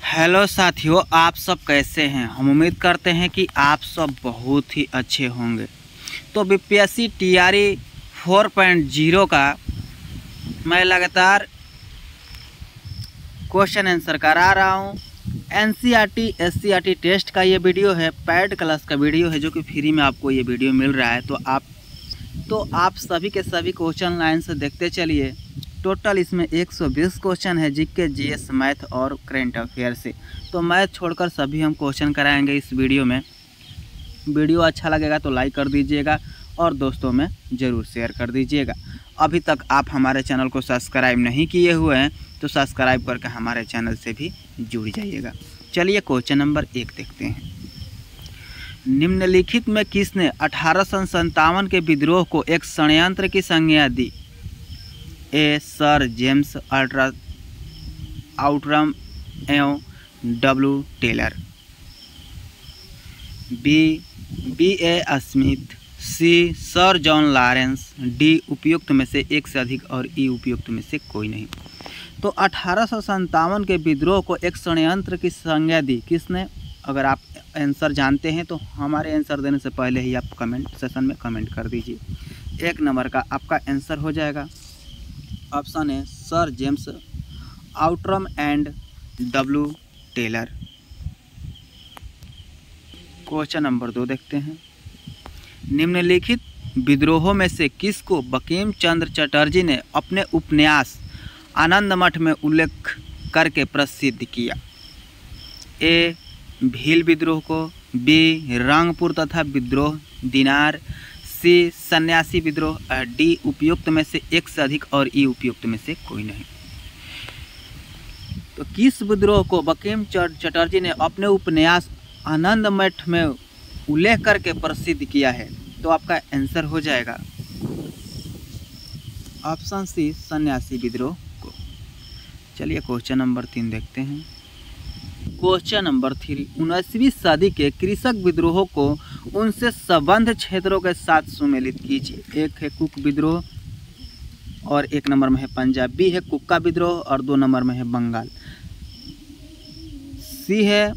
Hello साथियों, आप सब कैसे हैं। हम उम्मीद करते हैं कि आप सब बहुत ही अच्छे होंगे। तो बीपीएससी टीआरई 4.0 का मैं लगातार क्वेश्चन आंसर करा रहा हूं। एनसीईआरटी एससीईआरटी टेस्ट का ये वीडियो है, पेड क्लास का वीडियो है, जो कि फ्री में आपको ये वीडियो मिल रहा है। तो आप सभी के सभी क्वेश्चन लाइन से देखते चलिए। टोटल इसमें 120 क्वेश्चन है, जीके, जीएस, मैथ और करेंट अफेयर से। तो मैथ छोड़कर सभी हम क्वेश्चन कराएंगे इस वीडियो में। वीडियो अच्छा लगेगा तो लाइक कर दीजिएगा और दोस्तों में ज़रूर शेयर कर दीजिएगा। अभी तक आप हमारे चैनल को सब्सक्राइब नहीं किए हुए हैं तो सब्सक्राइब करके हमारे चैनल से भी जुड़ जाइएगा। चलिए क्वेश्चन नंबर 1 देखते हैं। निम्नलिखित में किसने 1857 के विद्रोह को एक षड्यंत्र की संज्ञा दी? ए. सर जेम्स आउटरम एवं W Taylor. B A Smith. C. Sir John Lawrence. D. उपयुक्त में से एक से अधिक और ई. उपयुक्त में से कोई नहीं। तो 1857 के विद्रोह को एक षड्यंत्र की संज्ञा दी किसने? अगर आप आंसर जानते हैं तो हमारे आंसर देने से पहले ही आप कमेंट सेशन में कमेंट कर दीजिए। 1 नंबर का आपका आंसर हो जाएगा ऑप्शन है sir James Outram and W Taylor. Question number 2 देखते हैं। निम्नलिखित विद्रोहों में से किसको बंकिम चंद्र चटर्जी ने अपने उपन्यास आनंदमठ में उल्लेख करके प्रसिद्ध किया? ए. भील विद्रोह को। बी. रंगपुर तथा विद्रोह दिनार। सी. सन्यासी विद्रोह। डी. उपयुक्त में से एक से अधिक और ई. उपयुक्त में से कोई नहीं। तो किस विद्रोह को बंकिम चंद्र चटर्जी ने अपने उपन्यास आनंदमठ में उल्लेख करके प्रसिद्ध किया है? तो आपका आंसर हो जाएगा ऑप्शन सी, सन्यासी विद्रोह को। चलिए क्वेश्चन नंबर 3 देखते हैं। Question number 3। 19वीं सदी के कृषक विद्रोहों को उनसे संबद्ध क्षेत्रों के साथ सुमेलित कीजिए। 1 है कुक विद्रोह और 1 नंबर में है पंजाब। बी है कुक्का विद्रोह और 2 नंबर में है बंगाल। सी है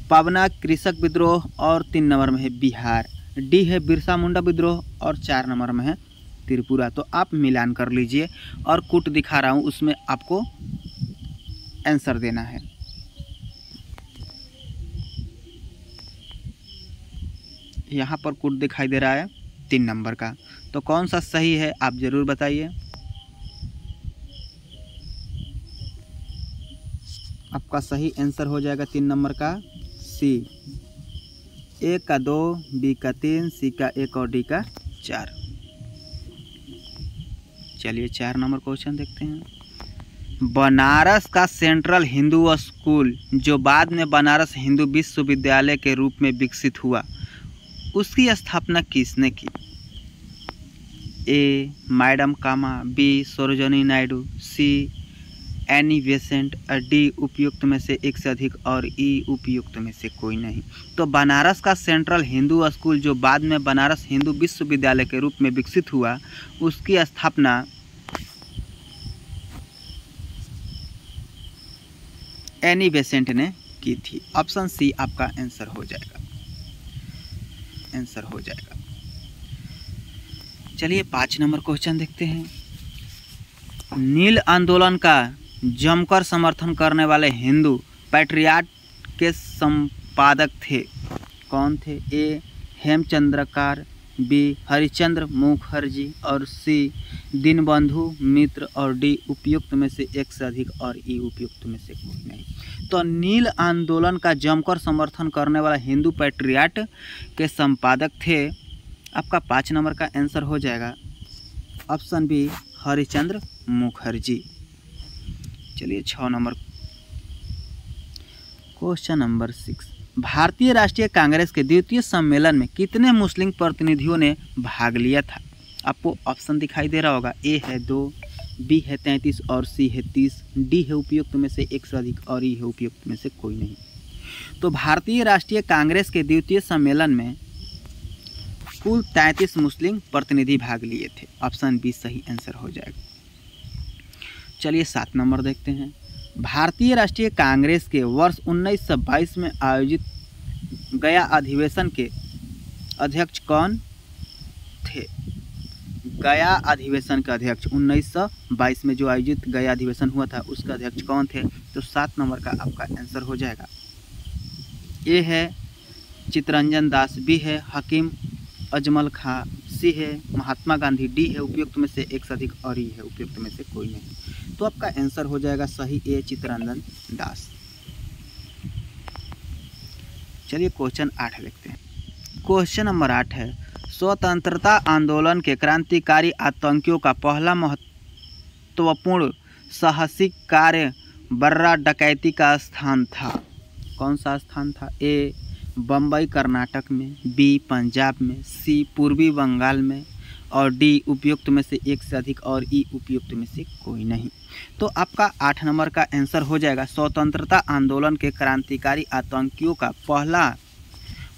पवना कृषक विद्रोह और 3 नंबर में है बिहार। डी है बिरसा मुंडा विद्रोह और 4 नंबर में है त्रिपुरा। तो आप मिलान कर लीजिए और कूट दिखा रहा हूँ, उसमें आपको आंसर देना है। यहाँ पर कूट दिखाई दे रहा है 3 नंबर का। तो कौन सा सही है आप ज़रूर बताइए। आपका सही आंसर हो जाएगा 3 नंबर का सी। ए का 2, बी का 3, सी का 1 और डी का 4। चलिए 4 नंबर क्वेश्चन देखते हैं। बनारस का सेंट्रल हिंदू स्कूल जो बाद में बनारस हिंदू विश्वविद्यालय के रूप में विकसित हुआ, उसकी स्थापना किसने की? A. Madam Cama. B. Sarojini Naidu. C. Annie Besant. D. उपयुक्त में से एक से अधिक और ई. उपयुक्त में से कोई नहीं। तो बनारस का सेंट्रल हिंदू स्कूल जो बाद में बनारस हिंदू विश्वविद्यालय के रूप में विकसित हुआ, उसकी स्थापना एनी बेसेंट ने की थी। ऑप्शन सी आपका आंसर हो जाएगा। चलिए 5 नंबर क्वेश्चन देखते हैं। नील आंदोलन का जमकर समर्थन करने वाले हिंदू पैट्रियट के संपादक थे, कौन थे? ए. हेमचंद्रकार। बी. हरिश्चंद्र मुखर्जी और सी. दीनबंधु मित्र और डी. उपयुक्त में से एक से अधिक और ई. उपयुक्त में से कोई नहीं। तो नील आंदोलन का जमकर समर्थन करने वाला हिंदू पैट्रियट के संपादक थे। आपका 5 नंबर का आंसर हो जाएगा ऑप्शन बी, हरिश्चंद्र मुखर्जी। चलिए 6 नंबर क्वेश्चन नंबर 6। भारतीय राष्ट्रीय कांग्रेस के द्वितीय सम्मेलन में कितने मुस्लिम प्रतिनिधियों ने भाग लिया था? आपको ऑप्शन दिखाई दे रहा होगा। ए है 2, बी है 33 और सी है 30। डी है उपयुक्त में से एक से अधिक और ई है उपयुक्त में से कोई नहीं। तो भारतीय राष्ट्रीय कांग्रेस के द्वितीय सम्मेलन में कुल 33 मुस्लिम प्रतिनिधि भाग लिए थे। ऑप्शन बी सही आंसर हो जाएगा। चलिए 7 नंबर देखते हैं। भारतीय राष्ट्रीय कांग्रेस के वर्ष 1922 में आयोजित गया अधिवेशन के अध्यक्ष कौन थे? गया अधिवेशन के अध्यक्ष 1922 में जो आयोजित गया अधिवेशन हुआ था उसका अध्यक्ष कौन थे? तो 7 नंबर का आपका आंसर हो जाएगा। ए है चित्तरंजन दास, बी है हकीम अजमल खां, सी है महात्मा गांधी, डी है उपयुक्त में से एक से अधिक और ई है उपयुक्त में से कोई नहीं। तो आपका आंसर हो जाएगा सही ए चित्तरंजन दास। चलिए क्वेश्चन 8 देखते हैं। क्वेश्चन नंबर 8 है, स्वतंत्रता आंदोलन के क्रांतिकारी आतंकियों का पहला महत्वपूर्ण साहसिक कार्य बर्रा डकैती का स्थान था। कौन सा स्थान था? ए बम्बई कर्नाटक में, बी पंजाब में, सी पूर्वी बंगाल में और डी उपयुक्त में से एक से अधिक और ई उपयुक्त में से कोई नहीं। तो आपका 8 नंबर का आंसर हो जाएगा स्वतंत्रता आंदोलन के क्रांतिकारी आतंकियों का पहला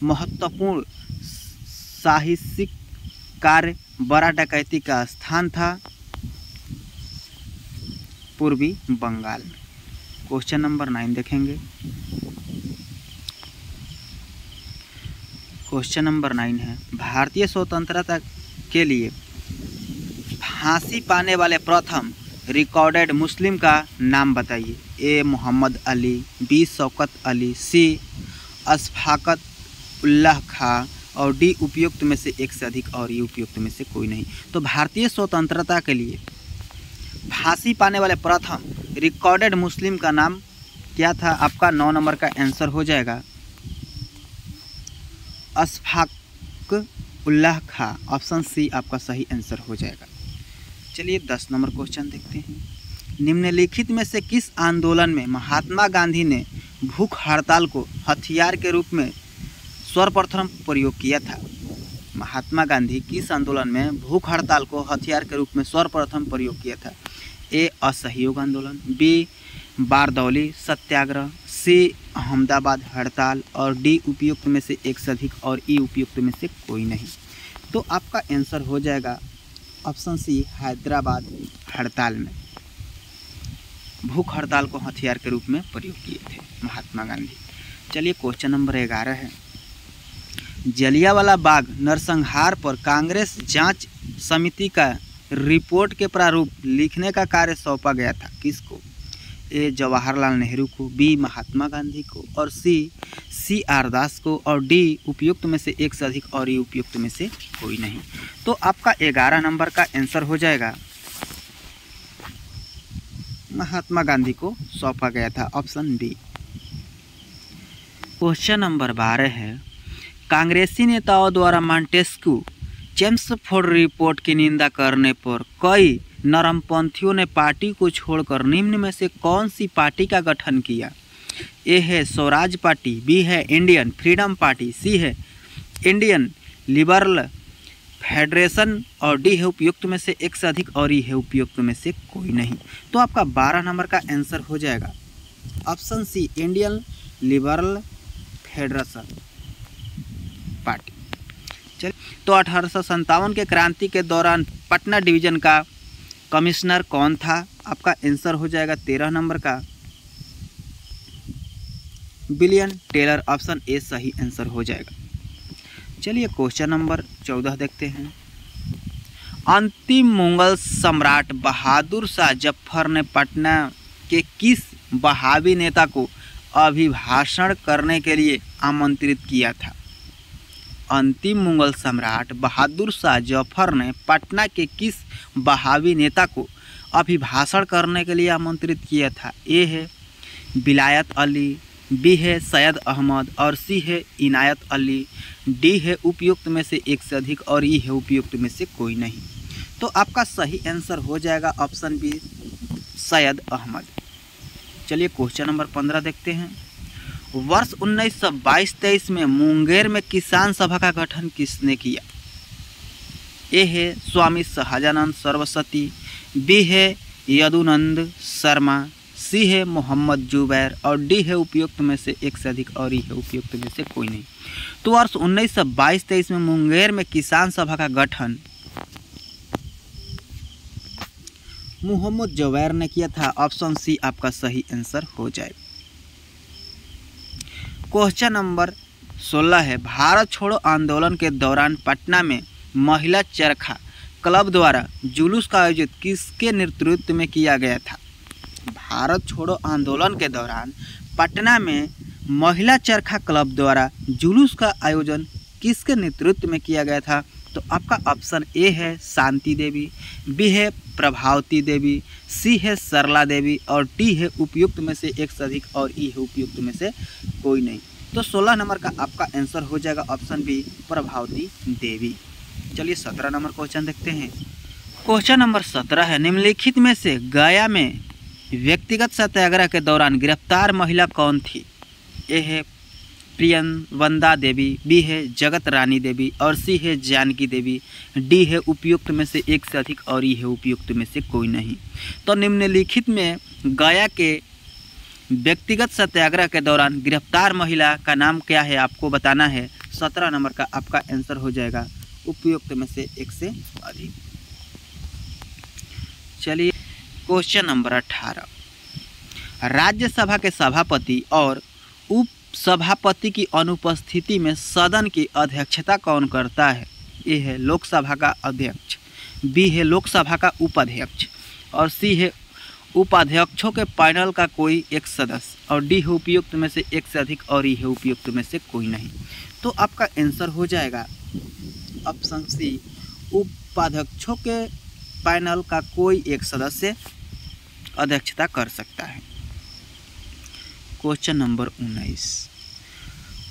महत्वपूर्ण साहसिक कार्य बड़ा डकैती का स्थान था पूर्वी बंगाल में। क्वेश्चन नंबर 9 देखेंगे। क्वेश्चन नंबर 9 है, भारतीय स्वतंत्रता के लिए फांसी पाने वाले प्रथम रिकॉर्डेड मुस्लिम का नाम बताइए। ए मोहम्मद अली, बी शौकत अली, सी अशफाकत उल्लाह खां और डी उपयुक्त में से एक से अधिक और ये उपयुक्त में से कोई नहीं। तो भारतीय स्वतंत्रता के लिए फांसी पाने वाले प्रथम रिकॉर्डेड मुस्लिम का नाम क्या था? आपका 9 नंबर का आंसर हो जाएगा अशफाक उल्लाह खां। ऑप्शन सी आपका सही आंसर हो जाएगा। चलिए 10 नंबर क्वेश्चन देखते हैं। निम्नलिखित में से किस आंदोलन में महात्मा गांधी ने भूख हड़ताल को हथियार के रूप में सर्वप्रथम प्रयोग किया था? महात्मा गांधी किस आंदोलन में भूख हड़ताल को हथियार के रूप में सर्वप्रथम प्रयोग किया था? ए असहयोग आंदोलन, बी बारदौली सत्याग्रह, सी अहमदाबाद हड़ताल और डी उपयुक्त में से एक से अधिक और ई उपयुक्त में से कोई नहीं। तो आपका आंसर हो जाएगा ऑप्शन सी हैदराबाद हड़ताल में भूख हड़ताल को हथियार के रूप में प्रयोग किए थे महात्मा गांधी। चलिए क्वेश्चन नंबर 11 है, जलियांवाला बाग नरसंहार पर कांग्रेस जांच समिति का रिपोर्ट के प्रारूप लिखने का कार्य सौंपा गया था किसको? ए जवाहरलाल नेहरू को, बी महात्मा गांधी को और सी आर दास को और डी उपयुक्त में से एक से अधिक और ये उपयुक्त में से कोई नहीं। तो आपका 11 नंबर का आंसर हो जाएगा महात्मा गांधी को सौंपा गया था, ऑप्शन बी। क्वेश्चन नंबर 12 है, कांग्रेसी नेताओं द्वारा मॉन्टेस्क्यू चेम्सफोर्ड रिपोर्ट की निंदा करने पर कई नरमपंथियों ने पार्टी को छोड़कर निम्न में से कौन सी पार्टी का गठन किया? ए है स्वराज पार्टी, बी है इंडियन फ्रीडम पार्टी, सी है इंडियन लिबरल फेडरेशन और डी है उपयुक्त में से एक से अधिक और ई है उपयुक्त में से कोई नहीं। तो आपका 12 नंबर का आंसर हो जाएगा option C Indian Liberal Federation Party. चलिए, तो 1857 के क्रांति के दौरान पटना डिवीज़न का कमिश्नर कौन था? आपका आंसर हो जाएगा 13 नंबर का विलियम टेलर, ऑप्शन ए सही आंसर हो जाएगा। चलिए क्वेश्चन नंबर 14 देखते हैं। अंतिम मुगल सम्राट बहादुर शाह जफर ने पटना के किस बहावी नेता को अभिभाषण करने के लिए आमंत्रित किया था? अंतिम मुगल सम्राट बहादुर शाह जफर ने पटना के किस बहावी नेता को अभिभाषण करने के लिए आमंत्रित किया था? ए है विलायत अली, बी है सैयद अहमद और सी है इनायत अली, डी है उपयुक्त में से एक से अधिक और ई है उपयुक्त में से कोई नहीं। तो आपका सही आंसर हो जाएगा ऑप्शन बी सैयद अहमद। चलिए क्वेश्चन नंबर 15 देखते हैं। वर्ष 1922-23 में मुंगेर में किसान सभा का गठन किसने किया? ए है स्वामी सहजानंद सरस्वती, बी है यदुनंद शर्मा, सी है मोहम्मद जुबैर और डी है उपयुक्त में से एक से अधिक और ई है उपयुक्त में से कोई नहीं। तो वर्ष 1922-23 में मुंगेर में किसान सभा का गठन मोहम्मद जवेर ने किया था। ऑप्शन सी आपका सही आंसर हो जाए। क्वेश्चन नंबर 16 है, भारत छोड़ो आंदोलन के दौरान पटना में महिला चरखा क्लब द्वारा जुलूस का आयोजित किसके नेतृत्व में किया गया था? भारत छोड़ो आंदोलन के दौरान पटना में महिला चरखा क्लब द्वारा जुलूस का आयोजन किसके नेतृत्व में किया गया था? तो आपका ऑप्शन ए है शांति देवी, बी है प्रभावती देवी, सी है सरला देवी और डी है उपयुक्त में से एक से अधिक और ई है उपयुक्त में से कोई नहीं। तो 16 नंबर का आपका आंसर हो जाएगा ऑप्शन बी प्रभावती देवी। चलिए 17 नंबर क्वेश्चन देखते हैं। क्वेश्चन नंबर 17 है, निम्नलिखित में से गया में व्यक्तिगत सत्याग्रह के दौरान गिरफ्तार महिला कौन थी? ए है प्रियंवदा देवी, बी है जगत रानी देवी और सी है जानकी देवी, डी है उपयुक्त में से एक से अधिक और ई है उपयुक्त में से कोई नहीं। तो निम्नलिखित में गया के व्यक्तिगत सत्याग्रह के दौरान गिरफ्तार महिला का नाम क्या है आपको बताना है। 17 नंबर का आपका आंसर हो जाएगा उपयुक्त में से एक से अधिक। चलिए क्वेश्चन नंबर 18, राज्यसभा के सभापति और उप सभापति की अनुपस्थिति में सदन की अध्यक्षता कौन करता है? ए है लोकसभा का अध्यक्ष, बी है लोकसभा का उपाध्यक्ष और सी है उपाध्यक्षों के पैनल का कोई एक सदस्य और डी है उपयुक्त में से एक से अधिक और ई है उपयुक्त में से कोई नहीं। तो आपका आंसर हो जाएगा ऑप्शन सी उपाध्यक्षों के पैनल का कोई एक सदस्य अध्यक्षता कर सकता है। क्वेश्चन नंबर 19,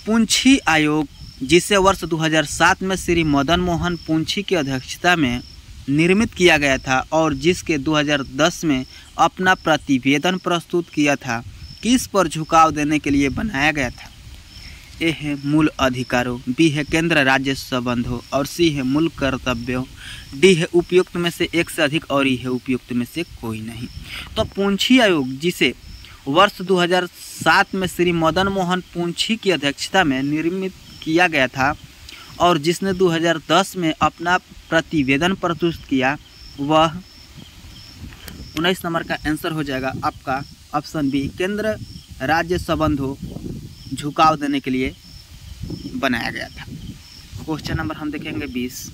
पुंछी आयोग जिसे वर्ष 2007 में श्री मदन मोहन पुंछी की अध्यक्षता में निर्मित किया गया था और जिसके 2010 में अपना प्रतिवेदन प्रस्तुत किया था, किस पर झुकाव देने के लिए बनाया गया था? ए है मूल अधिकारों, बी है केंद्र राज्य संबंधों और सी है मूल कर्तव्यों, डी है उपयुक्त में से एक से अधिक और ई है उपयुक्त में से कोई नहीं। तो पुंछी आयोग जिसे वर्ष 2007 में श्री मदन मोहन पुंछी की अध्यक्षता में निर्मित किया गया था और जिसने 2010 में अपना प्रतिवेदन प्रस्तुत किया, वह 19 नंबर का आंसर हो जाएगा आपका ऑप्शन बी केंद्र राज्य संबंधों झुकाव देने के लिए बनाया गया था। क्वेश्चन नंबर हम देखेंगे 20।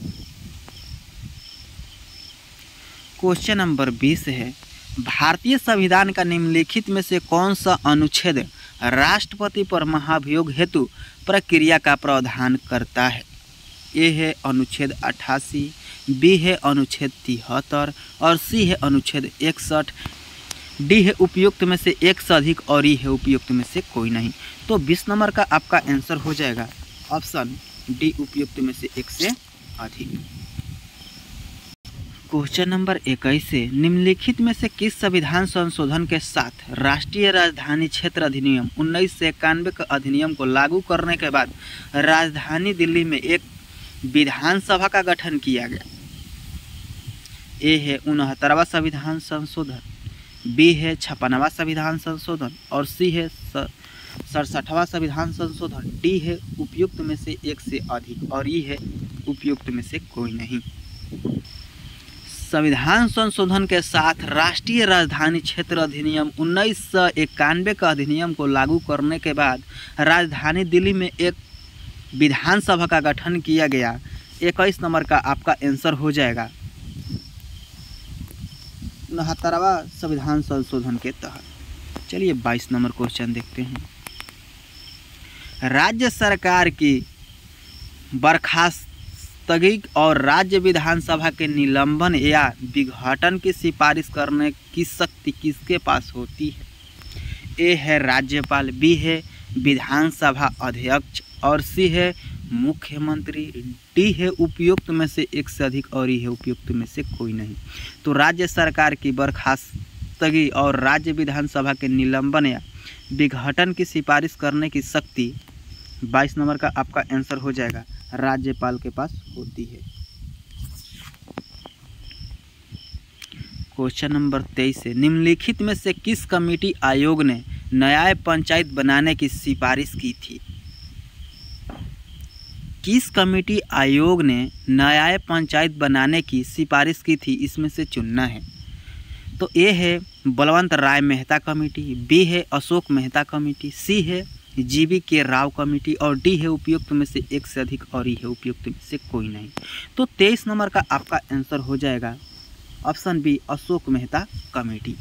क्वेश्चन नंबर 20 है, भारतीय संविधान का निम्नलिखित में से कौन सा अनुच्छेद राष्ट्रपति पर महाभियोग हेतु प्रक्रिया का प्रावधान करता है? ए है अनुच्छेद 88, बी है अनुच्छेद 73 और सी है अनुच्छेद 61, डी है उपयुक्त में से एक से अधिक और ई है उपयुक्त में से कोई नहीं। तो 20 नंबर का आपका आंसर हो जाएगा ऑप्शन डी उपयुक्त में से एक से अधिक। क्वेश्चन नंबर 21 से निम्नलिखित में से किस संविधान संशोधन के साथ राष्ट्रीय राजधानी क्षेत्र अधिनियम 1991 के अधिनियम को लागू करने के बाद राजधानी दिल्ली में एक विधानसभा का गठन किया गया? ए है 69वां संविधान संशोधन, बी है 56वां संविधान संशोधन और सी है 67वां संविधान संशोधन, डी है उपयुक्त में से एक से अधिक और ई है उपयुक्त में से कोई नहीं। संविधान संशोधन के साथ राष्ट्रीय राजधानी क्षेत्र अधिनियम 1991 का अधिनियम को लागू करने के बाद राजधानी दिल्ली में एक विधानसभा का गठन किया गया। 21 नंबर का आपका आंसर हो जाएगा 69वां संविधान संशोधन के तहत। चलिए 22 नंबर क्वेश्चन देखते हैं। राज्य सरकार की बर्खास्तगी और राज्य विधानसभा के निलंबन या विघटन की सिफारिश करने की शक्ति किसके पास होती है? ए है राज्यपाल, बी है विधानसभा अध्यक्ष और सी है मुख्यमंत्री, डी है उपयुक्त में से एक से अधिक और ई है उपयुक्त में से कोई नहीं। तो राज्य सरकार की बर्खास्तगी और राज्य विधानसभा के निलंबन या विघटन की सिफारिश करने की शक्ति 22 नंबर का आपका आंसर हो जाएगा राज्यपाल के पास होती है। क्वेश्चन नंबर 23 है निम्नलिखित में से किस कमेटी आयोग ने न्याय पंचायत बनाने की सिफारिश की थी? किस कमेटी आयोग ने न्याय पंचायत बनाने की सिफारिश की थी, इसमें से चुनना है। तो ए है बलवंत राय मेहता कमेटी, बी है अशोक मेहता कमेटी, सी है जीवी के राव कमेटी और डी है उपयुक्त में से एक से अधिक और ई है उपयुक्त में से कोई नहीं। तो 23 नंबर का आपका आंसर हो जाएगा option B Ashok Mehta committee.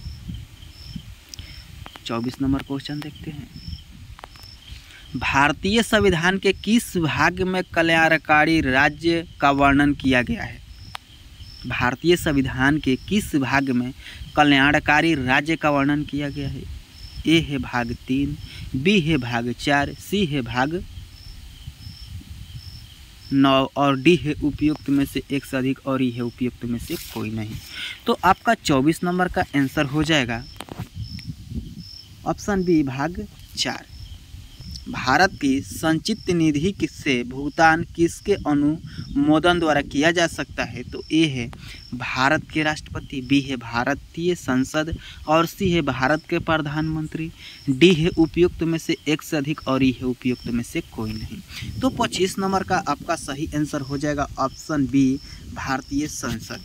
24 number question देखते हैं। भारतीय संविधान के किस भाग में कल्याणकारी राज्य का वर्णन किया गया है? भारतीय संविधान के किस भाग में कल्याणकारी राज्य का वर्णन किया गया है? ए है भाग 3, बी है भाग 4, सी है भाग 9 और डी है उपयुक्त में से एक से अधिक और ई है उपयुक्त में से कोई नहीं। तो आपका 24 नंबर का आंसर हो जाएगा ऑप्शन बी भाग 4। भारत की संचित निधि से भुगतान किसके अनुमोदन द्वारा किया जा सकता है? तो ए है भारत के राष्ट्रपति, बी है भारतीय संसद और सी है भारत के प्रधानमंत्री, डी है उपयुक्त में से एक से अधिक और ई है उपयुक्त में से कोई नहीं। तो 25 नंबर का आपका सही आंसर हो जाएगा ऑप्शन बी भारतीय संसद।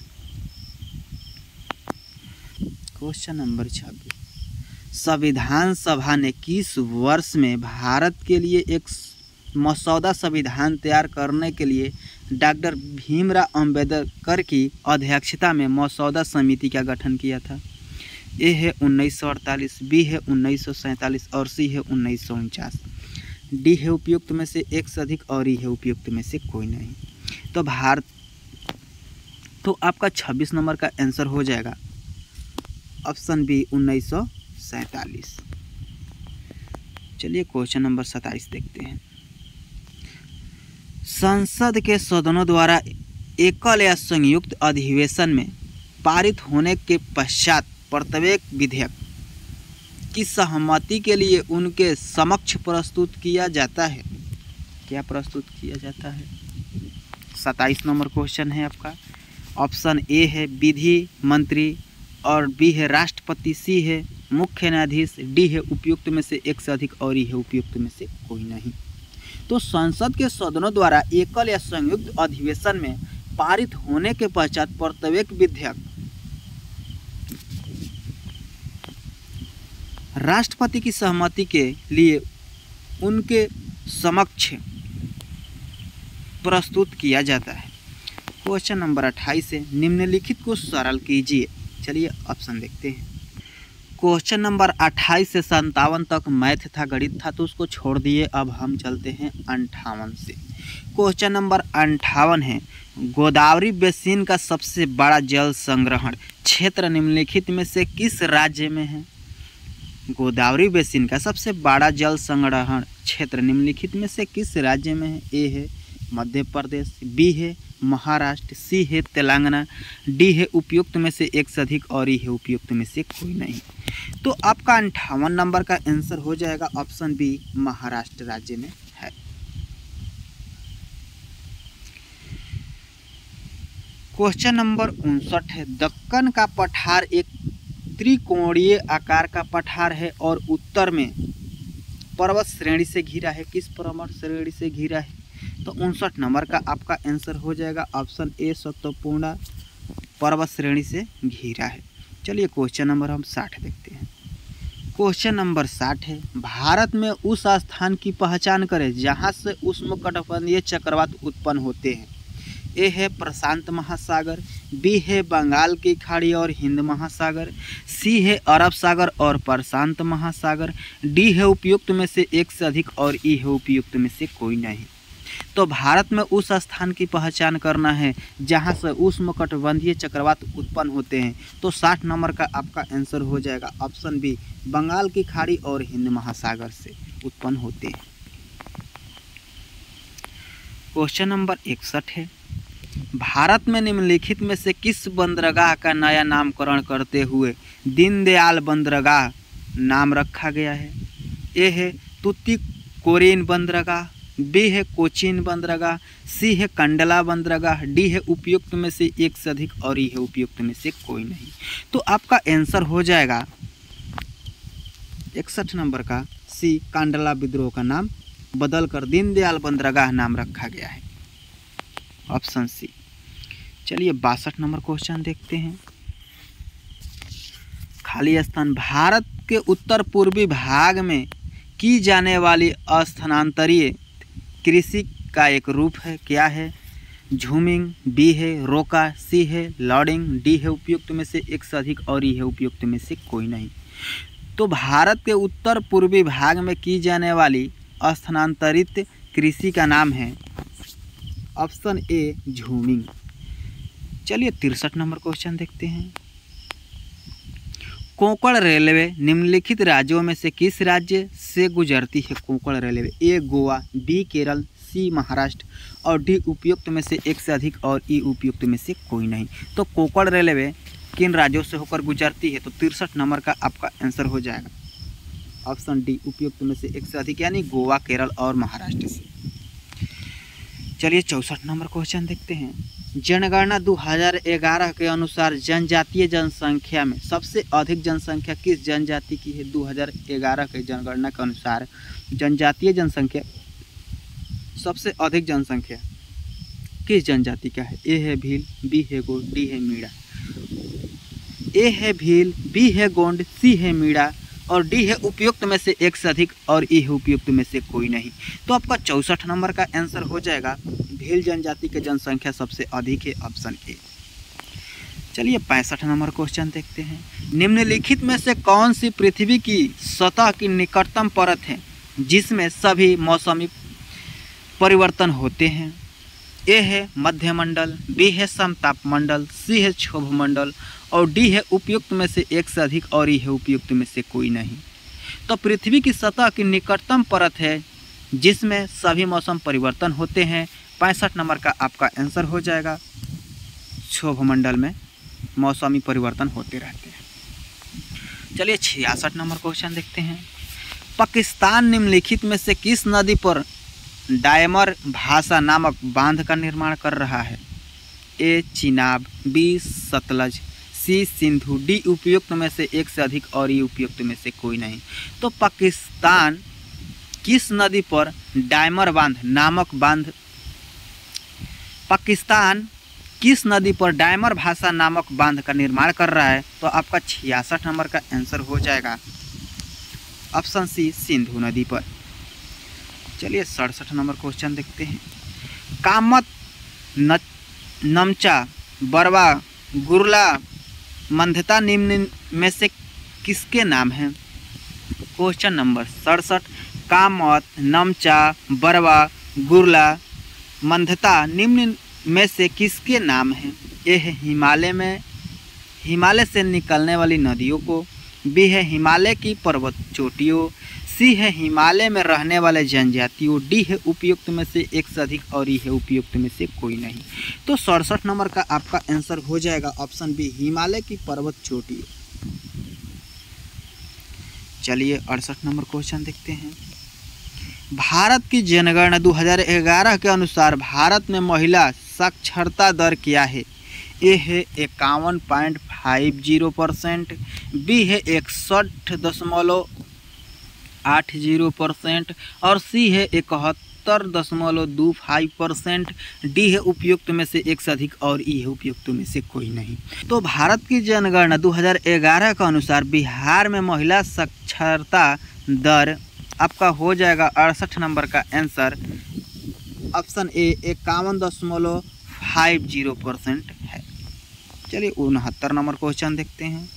Question number 26। संविधान सभा ने किस वर्ष में भारत के लिए एक मसौदा संविधान तैयार करने के लिए डॉक्टर भीमराव अंबेडकर की अध्यक्षता में मसौदा समिति का गठन किया था? ए है 1948, बी है 1947 और सी है 1949, डी है उपयुक्त में से एक से अधिक और ई है उपयुक्त में से कोई नहीं। तो आपका 26 नंबर का आंसर हो जाएगा ऑप्शन बी 1947। चलिए क्वेश्चन नंबर 27 देखते हैं। संसद के सदनों द्वारा एकल या संयुक्त अधिवेशन में पारित होने के पश्चात प्रत्येक विधेयक की सहमति के लिए उनके समक्ष प्रस्तुत किया जाता है। क्या प्रस्तुत किया जाता है? 27 नंबर क्वेश्चन है आपका। ऑप्शन ए है विधि मंत्री और बी है राष्ट्रपति, सी है मुख्य न्यायाधीश, डी है उपयुक्त में से एक से अधिक और ई है उपयुक्त में से कोई नहीं। तो संसद के सदनों द्वारा एकल या संयुक्त अधिवेशन में पारित होने के पश्चात प्रत्येक विधेयक राष्ट्रपति की सहमति के लिए उनके समक्ष प्रस्तुत किया जाता है। क्वेश्चन नंबर 28 है, निम्नलिखित को सरल कीजिए। चलिए ऑप्शन देखते हैं। क्वेश्चन नंबर 28 से 57 तक मैथ था, गणित था, तो उसको छोड़ दिए। अब हम चलते हैं 58 से। क्वेश्चन नंबर 58 है, गोदावरी बेसिन का सबसे बड़ा जल संग्रहण क्षेत्र निम्नलिखित में से किस राज्य में है? गोदावरी बेसिन का सबसे बड़ा जल संग्रहण क्षेत्र निम्नलिखित में से किस राज्य में है? ए है मध्य प्रदेश, बी है महाराष्ट्र, सी है तेलंगाना, डी है उपयुक्त में से एक से अधिक और ई है उपयुक्त में से कोई नहीं। तो आपका 58 नंबर का आंसर हो जाएगा ऑप्शन बी महाराष्ट्र राज्य में है। क्वेश्चन नंबर 59 है, दक्कन का पठार एक त्रिकोणीय आकार का पठार है और उत्तर में पर्वत श्रेणी से घिरा है। किस पर्वत श्रेणी से घिरा है? तो 59 नंबर का आपका आंसर हो जाएगा ऑप्शन ए सतपूर्णा पर्वत श्रेणी से घिरा है। चलिए क्वेश्चन नंबर हम 60 देखते हैं। क्वेश्चन नंबर 60 है, भारत में उस स्थान की पहचान करें जहां से उष्णकटिबंधीय चक्रवात उत्पन्न होते हैं। ए है प्रशांत महासागर, बी है बंगाल की खाड़ी और हिंद महासागर, सी है अरब सागर और प्रशांत महासागर, डी है उपयुक्त में से एक से अधिक और ई है उपयुक्त में से कोई नहीं। तो भारत में उस स्थान की पहचान करना है जहां से उष्णकटिबंधीय चक्रवात उत्पन्न होते हैं। तो 60 नंबर का आपका आंसर हो जाएगा ऑप्शन बी बंगाल की खाड़ी और हिंद महासागर से उत्पन्न होते हैं। क्वेश्चन नंबर 61 है, भारत में निम्नलिखित में से किस बंदरगाह का नया नामकरण करते हुए दीनदयाल बंदरगाह नाम रखा गया है? ए है तूतीकोरिन बंदरगाह, बी है कोचीन बंदरगाह, सी है कंडला बंदरगाह, डी है उपयुक्त में से एक से अधिक और ई है उपयुक्त में से कोई नहीं। तो आपका आंसर हो जाएगा 61 नंबर का सी कांडला विद्रोह का नाम बदलकर दीनदयाल बंदरगाह नाम रखा गया है, ऑप्शन सी। चलिए 62 नंबर क्वेश्चन देखते हैं। खाली स्थान भारत के उत्तर पूर्वी भाग में की जाने वाली स्थानांतरीय कृषि का एक रूप है। क्या है? झूमिंग, बी है रोका, सी है लॉडिंग, डी है उपयुक्त में से एक से अधिक और ई है उपयुक्त में से कोई नहीं। तो भारत के उत्तर पूर्वी भाग में की जाने वाली स्थानांतरित कृषि का नाम है ऑप्शन ए झूमिंग। चलिए 63 नंबर क्वेश्चन देखते हैं। कोंकण रेलवे निम्नलिखित राज्यों में से किस राज्य से गुजरती है? कोंकण रेलवे, ए गोवा, बी केरल, सी महाराष्ट्र और डी उपयुक्त में से एक से अधिक और ई उपयुक्त में से कोई नहीं। तो कोंकण रेलवे किन राज्यों से होकर गुजरती है? तो 63 नंबर का आपका आंसर हो जाएगा ऑप्शन डी उपयुक्त में से एक से अधिक, यानी गोवा, केरल और महाराष्ट्र से। चलिए 64 नंबर क्वेश्चन देखते हैं। जनगणना 2011 के अनुसार जनजातीय जनसंख्या में सबसे अधिक जनसंख्या किस जनजाति की है? 2011 के जनगणना के अनुसार जनजातीय जनसंख्या सबसे अधिक जनसंख्या किस जनजाति का है? ए है भील, बी है गोंड, डी है मीणा। ए है भील, बी है गोंड, सी है मीणा और डी है उपयुक्त में से एक से अधिक और ई है उपयुक्त में से कोई नहीं। तो आपका 64 नंबर का आंसर हो जाएगा भील जनजाति की जनसंख्या सबसे अधिक है, ऑप्शन ए। चलिए 65 नंबर क्वेश्चन देखते हैं। निम्नलिखित में से कौन सी पृथ्वी की सतह की निकटतम परत है जिसमें सभी मौसमी परिवर्तन होते हैं? ए है मध्यमंडल, बी है समतापमंडल, सी है क्षोभमंडल और डी है उपयुक्त में से एक से अधिक और ई है उपयुक्त में से कोई नहीं। तो पृथ्वी की सतह की निकटतम परत है जिसमें सभी मौसम परिवर्तन होते हैं। 65 नंबर का आपका आंसर हो जाएगा क्षोभमंडल में मौसमी परिवर्तन होते रहते हैं। चलिए 66 नंबर क्वेश्चन देखते हैं। पाकिस्तान निम्नलिखित में से किस नदी पर डायमर भाषा नामक बांध का निर्माण कर रहा है? ए चिनाब, बी सतलज, सी सिंधु, डी उपयुक्त में से एक से अधिक और ई उपयुक्त में से कोई नहीं। तो पाकिस्तान किस नदी पर डायमर बांध नामक बांध पाकिस्तान किस नदी पर डायमर भाषा नामक बांध का निर्माण कर रहा है? तो आपका 66 नंबर का आंसर हो जाएगा ऑप्शन सी सिंधु नदी पर। चलिए 67 नंबर क्वेश्चन देखते हैं। कामत, नमचा, बरवा, गुरला, मंधता निम्न में से किसके नाम हैं? Question number 67। कामत, नमचा, बरवा, गुरला, मंधता निम्न में से किसके नाम हैं? ए है हिमालय से निकलने वाली नदियों को, बी है हिमालय की पर्वत चोटियों, सी है हिमालय में रहने वाले जनजातियों, डी है उपयुक्त में से एक से अधिक और ई है उपयुक्त में से कोई नहीं। तो 67 नंबर का आपका आंसर हो जाएगा ऑप्शन बी हिमालय की पर्वत चोटियों। चलिए 68 नंबर क्वेश्चन देखते हैं। भारत की जनगणना 2011 के अनुसार भारत में महिला साक्षरता दर क्या है? ए है 51.50%, बी है 61.80% और सी है 71.25%, डी है उपयुक्त में से एक से अधिक और ई है उपयुक्त में से कोई नहीं। तो भारत की जनगणना 2011 के अनुसार बिहार में महिला साक्षरता दर आपका हो जाएगा 68 नंबर का आंसर ऑप्शन ए 51.50% है। चलिए 69 नंबर क्वेश्चन देखते हैं।